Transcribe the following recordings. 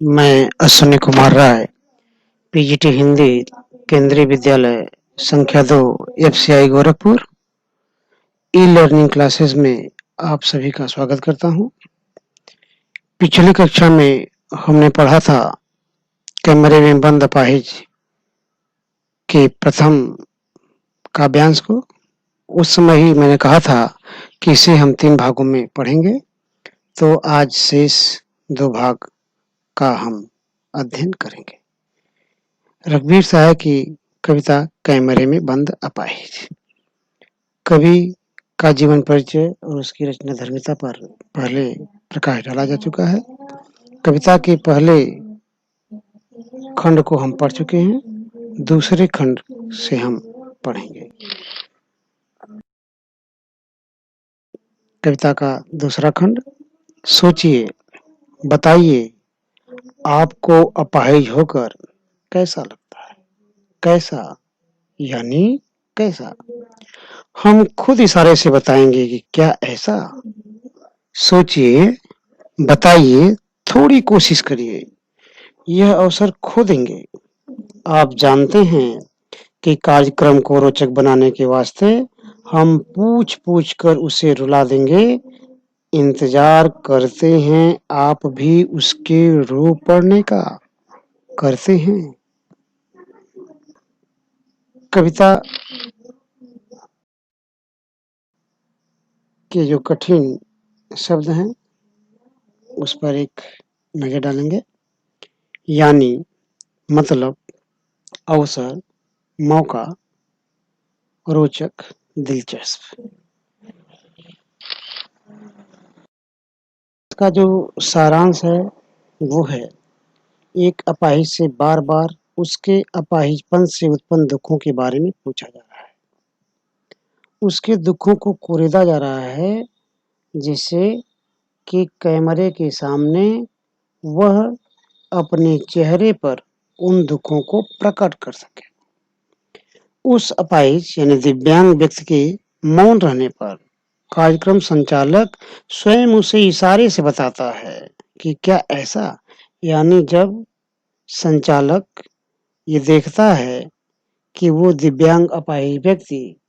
मैं अश्विनी कुमार राय, पीजीटी हिंदी, केंद्रीय विद्यालय संख्या 2, FCI Gorakhpur, e learning classes में आप सभी का स्वागत करता हूं। पिछली कक्षा में हमने पढ़ा था कैमरे में बंद अपाहिज के प्रथम काव्यांश को। उस समय ही मैंने कहा था कि इसे हम 3 भागों में पढ़ेंगे, तो आज शेष 2 भाग का हम अध्ययन करेंगे। रघुवीर सहाय की कविता कैमरे में बंद अपाहिज। कवि का जीवन परिचय और उसकी रचना धर्मिता पर पहले प्रकाश डाला जा चुका है। कविता के पहले खंड को हम पढ़ चुके हैं, दूसरे खंड से हम पढ़ेंगे। कविता का दूसरा खंड। सोचिए, बताइए, आपको अपाहिज होकर कैसा लगता है? कैसा यानी कैसा? हम खुद इशारे से बताएंगे कि क्या ऐसा? सोचिए, बताइए, थोड़ी कोशिश करिए, यह अवसर खो देंगे। आप जानते हैं कि कार्यक्रम को रोचक बनाने के वास्ते हम पूछ-पूछ कर उसे रुला देंगे। इंतजार करते हैं आप भी उसके रो पड़ने का? करते हैं? कविता के जो कठिन शब्द हैं उस पर एक नजर डालेंगे। यानी, मतलब, अवसर, मौका, रोचक, दिलचस्प। इसका जो सारांश है वो है, एक अपाहिज से बार बार उसके अपाहिजपन से उत्पन्न दुखों के बारे में पूछा जा रहा है। उसके दुखों को कुरेदा जा रहा है जिससे कि कैमरे के सामने वह अपने चेहरे पर उन दुखों को प्रकट कर सके। उस अपाहिज यानी दिव्यांग व्यक्ति के मौन रहने पर कार्यक्रम संचालक स्वयं उसे इशारे से बताता है कि क्या ऐसा? यानी जब संचालक ये देखता है कि वो दिव्यांग अपाहिज व्यक्ति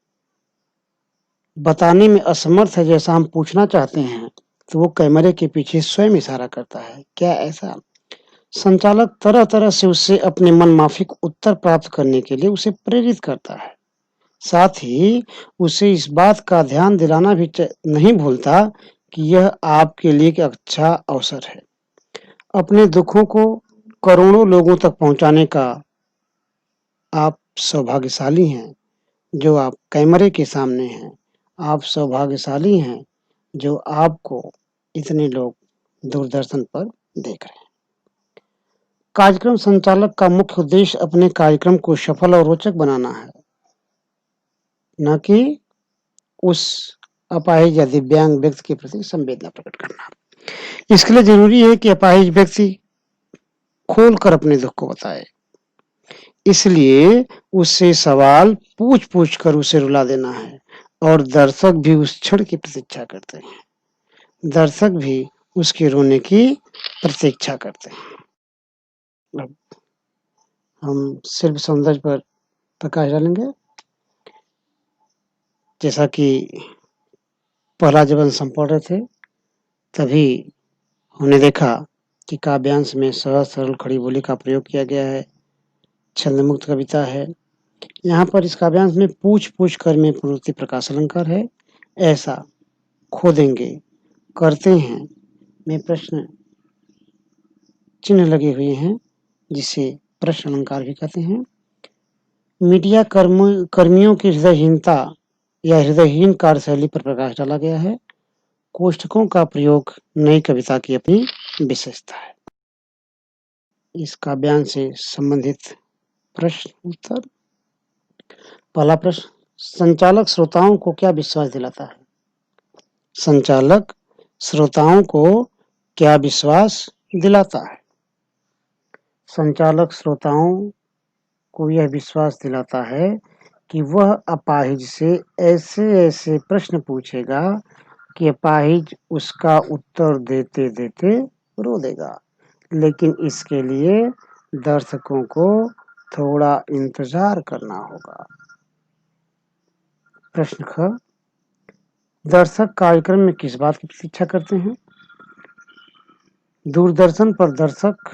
बताने में असमर्थ है जैसा हम पूछना चाहते हैं, तो वो कैमरे के पीछे स्वयं इशारा करता है, क्या ऐसा? संचालक तरह-तरह से उससे अपने मनमाफिक उत्तर प्राप्त करने के लिए उसे प्रेरित करता है। साथ ही उसे इस बात का ध्यान दिलाना भी नहीं भूलता कि यह आपके लिए एक अच्छा अवसर है। अपने दुखों को करोड़ों लोगों तक पहुंचाने का आप सौभाग्यशाली हैं जो आप कैमरे के सामने हैं। आप सौभाग्यशाली हैं जो आपको इतने लोग दूरदर्शन पर देख रहे हैं। कार्यक्रम संचालक का मुख्य उद्देश्य अपने कार्यक्रम को सफल और रोचक बनाना है, न कि उस अपाहिज या दिव्यांग व्यक्ति के प्रति संवेदना प्रकट करना। इसके लिए जरूरी है कि अपाहिज व्यक्ति खोलकर अपने दुख को बताए। इसलिए उससे सवाल पूछ-पूछ कर उसे रुला देना है और दर्शक भी उस क्षण की प्रतीक्षा करते हैं। दर्शक भी उसके रोने की प्रतीक्षा करते हैं। अब हम शिल्प सौंदर्य पर प्रकाश डालेंगे। जैसा कि पहला जब हम पढ़ रहे थे, तभी हमने देखा कि काव्यांश में सहज सरल खड़ी बोली का प्रयोग किया गया है। छंदमुक्त कविता है। यहाँ पर इस काव्यांश में पूछ-पूछ कर में पूर्वोक्ति प्रकाश अलंकार है। ऐसा, खोदेंगे, करते हैं में प्रश्न चिन्ह लगे हुए हैं, जिसे प्रश्न अलंकार भी कहते हैं। मीडिया कर्मियों की हृदयहीनता या हृदयहीन कार्यशैली पर प्रकाश डाला गया है। कोष्ठकों का प्रयोग नई कविता की अपनी विशेषता है। इस काव्यांश से संबंधित प्रश्न उत्तर। पहला प्रश्न, संचालक श्रोताओं को क्या विश्वास दिलाता है? संचालक श्रोताओं को क्या विश्वास दिलाता है? संचालक श्रोताओं को यह विश्वास दिलाता है कि वह अपाहिज से ऐसे-ऐसे प्रश्न पूछेगा कि अपाहिज उसका उत्तर देते-देते रो देगा। लेकिन इसके लिए दर्शकों को थोड़ा इंतजार करना होगा। प्रश्न ख, दर्शक कार्यक्रम में किस बात की प्रतीक्षा करते हैं? दूरदर्शन पर दर्शक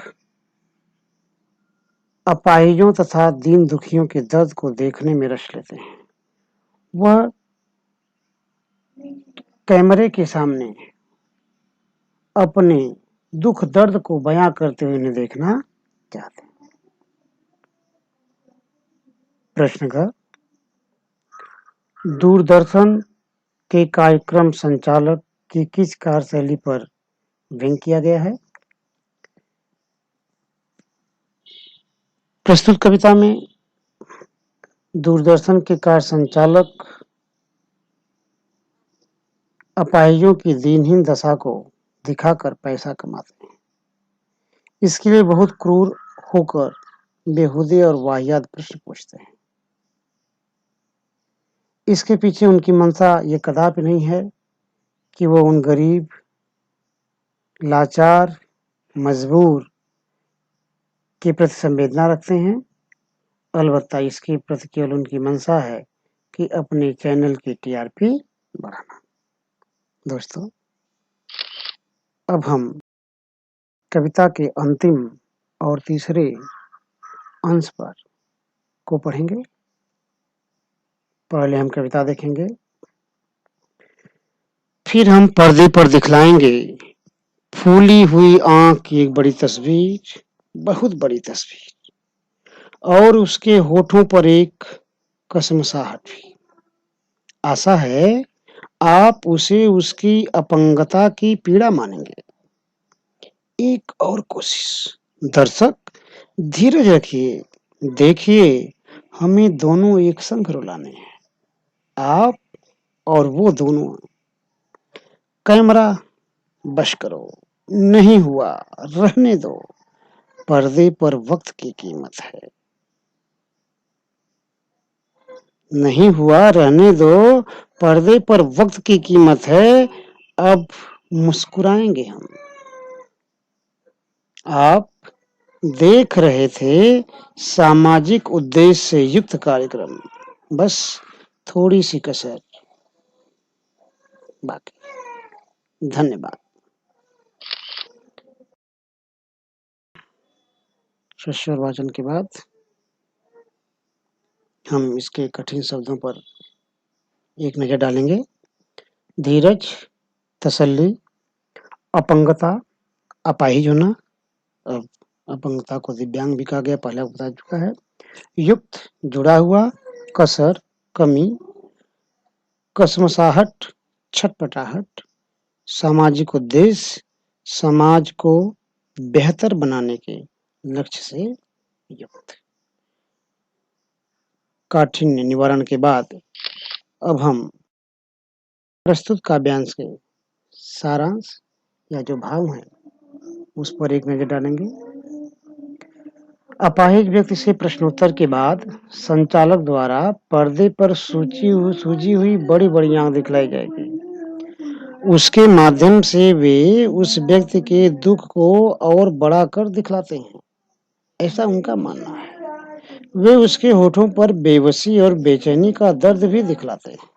अपाहिजों तथा दीन दुखियों के दर्द को देखने में रस लेते हैं। वह कैमरे के सामने अपने दुख दर्द को बयां करते हुए उन्हें देखना चाहते हैं। प्रश्न का, दूरदर्शन के कार्यक्रम संचालक की किस कार्यशैली पर व्यंग किया गया है? प्रस्तुत कविता में दूरदर्शन के कार्य संचालक अपाहिजों की दीनहीन दशा को दिखाकर पैसा कमाते हैं। इसके लिए बहुत क्रूर होकर बेहुदे और वाहियात प्रश्न पूछते हैं। इसके पीछे उनकी मंशा ये कदापि नहीं है कि वो उन गरीब, लाचार, मजबूर के प्रति संवेदना रखते हैं। अलबत्ता इसके प्रति केवल उनकी मंशा है कि अपने चैनल की टीआरपी बढ़ाना। दोस्तों, अब हम कविता के अंतिम और तीसरे अंश पर को पढ़ेंगे। पहले हम कविता देखेंगे, फिर हम पर्दे पर दिखलाएंगे फूली हुई आंख की एक बड़ी तस्वीर, बहुत बड़ी तस्वीर, और उसके होठों पर एक कसमसाहट भी। आशा है आप उसे उसकी अपंगता की पीड़ा मानेंगे। एक और कोशिश। दर्शक, धीरज रखिए, देखिए, हमें दोनों एक संग रुलाने हैं, आप और वो दोनों। कैमरा बस करो, नहीं हुआ, रहने दो, पर्दे पर वक्त की कीमत है। नहीं हुआ, रहने दो, पर्दे पर वक्त की कीमत है। अब मुस्कुराएंगे हम। आप देख रहे थे सामाजिक उद्देश्य से युक्त कार्यक्रम, बस थोड़ी सी कसर बाकी। धन्यवाद। स्वर वाचन के बाद हम इसके कठिन शब्दों पर एक नजर डालेंगे। धीरज, तसल्ली, अपंगता, अपाहिज होना, अब अपंगता को दिव्यांग भी कहा गया, पहले बता चुका है। युक्त, जुड़ा हुआ, कसर, कमी, कसमसाहट, छटपटाहट, सामाजिक उद्देश्य, समाज को बेहतर बनाने के लक्ष्य से युक्त। काठिन्य निवारण के बाद अब हम प्रस्तुत काव्यांश के सारांश या जो भाव हैं उस पर एक नजर डालेंगे। अपाहिज व्यक्ति से प्रश्नोत्तर के बाद संचालक द्वारा पर्दे पर सूजी हुई बड़ी बड़ी आंख दिखलाई जाएगी। उसके माध्यम से वे उस व्यक्ति के दुख को और बड़ा कर दिखलाते हैं, ऐसा उनका मानना है। वे उसके होठों पर बेबसी और बेचैनी का दर्द भी दिखलाते हैं।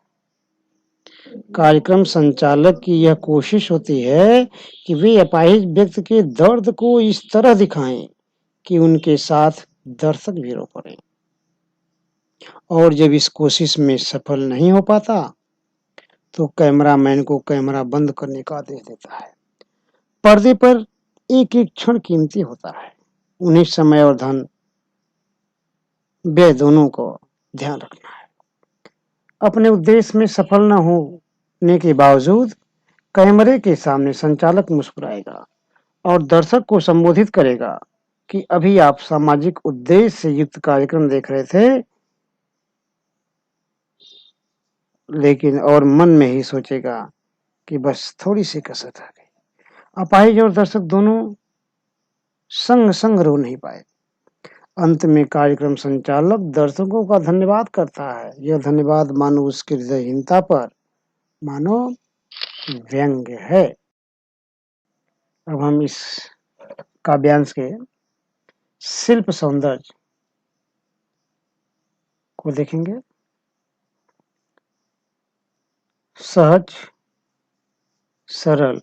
कार्यक्रम संचालक की यह कोशिश होती है कि वे अपाहिज व्यक्ति के दर्द को इस तरह दिखाएं कि उनके साथ दर्शक भी रो पड़े। और जब इस कोशिश में सफल नहीं हो पाता तो कैमरामैन को कैमरा बंद करने का आदेश देता है। पर्दे पर एक एक क्षण कीमती होता है, उन्हें समय और धन व्यय दोनों को ध्यान रखना है। अपने उद्देश्य में सफल न होने के बावजूद कैमरे के सामने संचालक मुस्कुराएगा और दर्शक को संबोधित करेगा कि अभी आप सामाजिक उद्देश्य से युक्त कार्यक्रम देख रहे थे, लेकिन और मन में ही सोचेगा कि बस थोड़ी सी कसर रह गई। अपाहिज और दर्शक दोनों संग संग रो नहीं पाए। अंत में कार्यक्रम संचालक दर्शकों का धन्यवाद करता है। यह धन्यवाद मानो उसकी हृदयहीनता पर मानो व्यंग्य है। अब हम इस काव्यांश के शिल्प सौंदर्य को देखेंगे। सहज, सरल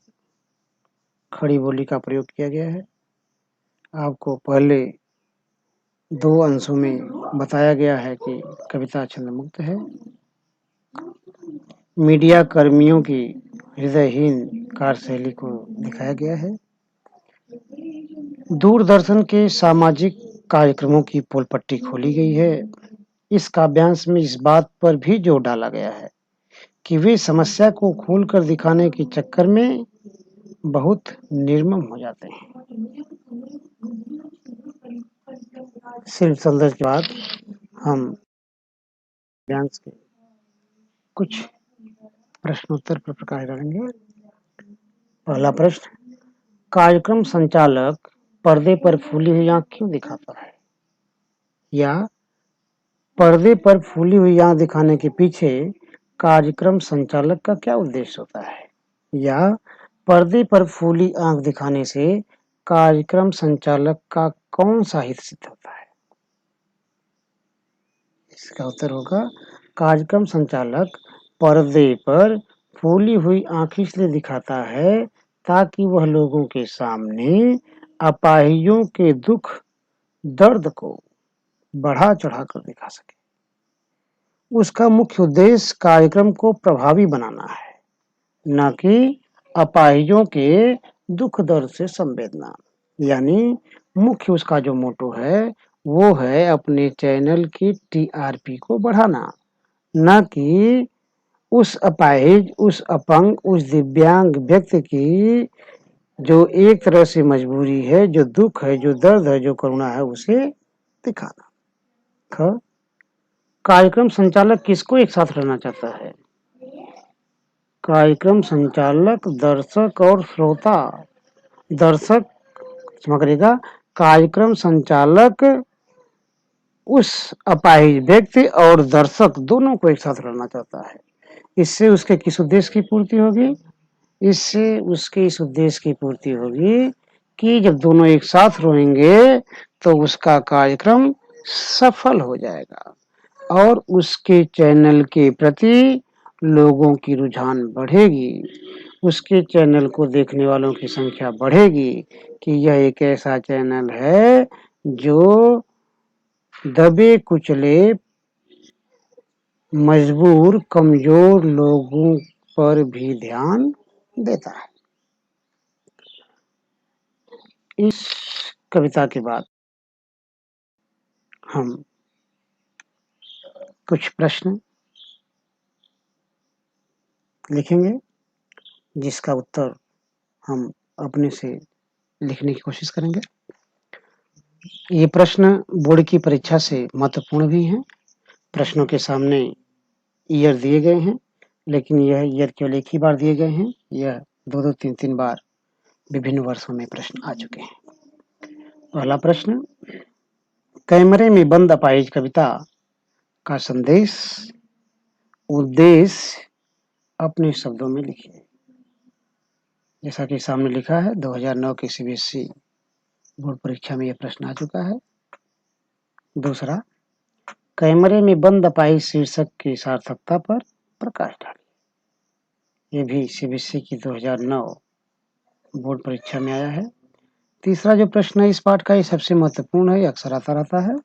खड़ी बोली का प्रयोग किया गया है। आपको पहले 2 अंशों में बताया गया है कि कविता छंदमुक्त है। मीडिया कर्मियों की हृदयहीन कार्यशैली को दिखाया गया है। दूरदर्शन के सामाजिक कार्यक्रमों की पोलपट्टी खोली गई है। इस काव्यांश में इस बात पर भी जोर डाला गया है कि वे समस्या को खोलकर दिखाने के चक्कर में बहुत निर्मम हो जाते हैं। शिल्प सौंदर्य के बाद हम काव्यांश के कुछ प्रश्नोत्तर पर प्रकाश डालेंगे। पहला प्रश्न, कार्यक्रम संचालक पर्दे पर फूली हुई आंख क्यों दिखाता है? या पर्दे पर फूली हुई आंख दिखाने के पीछे कार्यक्रम संचालक का क्या उद्देश्य होता है? या पर्दे पर फूली आंख दिखाने से कार्यक्रम संचालक का कौन सा हित सिद्ध होता है? इसका उत्तर होगा, कार्यक्रम संचालक पर्दे पर फूली हुई आंख इसलिए दिखाता है ताकि वह लोगों के सामने अपाहिजों के दुख दर्द को बढ़ा चढ़ाकर दिखा सके। उसका मुख्य उद्देश्य कार्यक्रम को प्रभावी बनाना है, न कि अपाहिजों के दुख दर्द से संवेदना। यानी मुख्य उसका जो मोटो है वो है अपने चैनल की टीआरपी को बढ़ाना, न कि उस अपाहिज, उस अपंग, उस दिव्यांग व्यक्ति की जो एक तरह से मजबूरी है, जो दुख है, जो दर्द है, जो करुणा है, उसे दिखाना। कार्यक्रम संचालक किसको एक साथ रहना चाहता है? कार्यक्रम संचालक दर्शक और श्रोता, दर्शक क्षमा करिएगा, कार्यक्रम संचालक उस अपाहिज व्यक्ति और दर्शक दोनों को एक साथ रहना चाहता है। इससे उसके किस उद्देश्य की पूर्ति होगी? इससे उसके इस उद्देश्य की पूर्ति होगी कि जब दोनों एक साथ रहेंगे तो उसका कार्यक्रम सफल हो जाएगा और उसके चैनल के प्रति लोगों की रुझान बढ़ेगी, उसके चैनल को देखने वालों की संख्या बढ़ेगी कि यह एक ऐसा चैनल है जो दबे कुचले, मजबूर, कमजोर लोगों पर भी ध्यान देता है। इस कविता के बाद हम कुछ प्रश्न लिखेंगे जिसका उत्तर हम अपने से लिखने की कोशिश करेंगे। ये प्रश्न बोर्ड की परीक्षा से महत्वपूर्ण भी हैं। प्रश्नों के सामने ईयर दिए गए हैं, लेकिन यह ईयर केवल एक ही बार दिए गए हैं। यह 2-2, 3-3 बार विभिन्न वर्षों में प्रश्न आ चुके हैं। पहला प्रश्न, कैमरे में बंद अपाहिज कविता का संदेश, उद्देश्य अपने शब्दों में लिखिए। जैसा कि सामने लिखा है, 2009 की सीबीएसई बोर्ड परीक्षा में यह प्रश्न आ चुका है। दूसरा, कैमरे में बंद अपाहिज शीर्षक की सार्थकता पर प्रकाश डालिए। ये भी सीबीएसई की 2009 बोर्ड परीक्षा में आया है। तीसरा जो प्रश्न है इस पाठ का, ये सबसे महत्वपूर्ण है, अक्सर आता रहता है।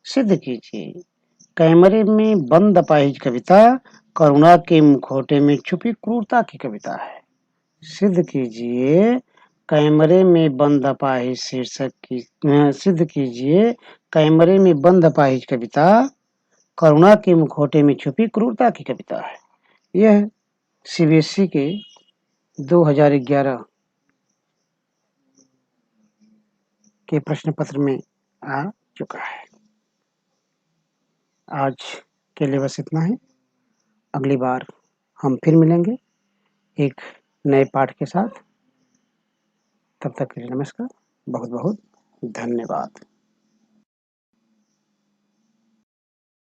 सिद्ध कीजिए, कैमरे में बंद अपाहिज कविता करुणा के मुखौटे में छुपी क्रूरता की कविता है। सिद्ध कीजिए, कैमरे में बंद अपाहिज सिद्ध कीजिए, कैमरे में बंद अपाहिज कविता करुणा के मुखौटे में छुपी क्रूरता की कविता है। यह सीबीएसई के 2011 के प्रश्न पत्र में आ चुका है। आज के लिए बस इतना ही। अगली बार हम फिर मिलेंगे एक नए पाठ के साथ। तब तक के लिए नमस्कार, बहुत बहुत धन्यवाद।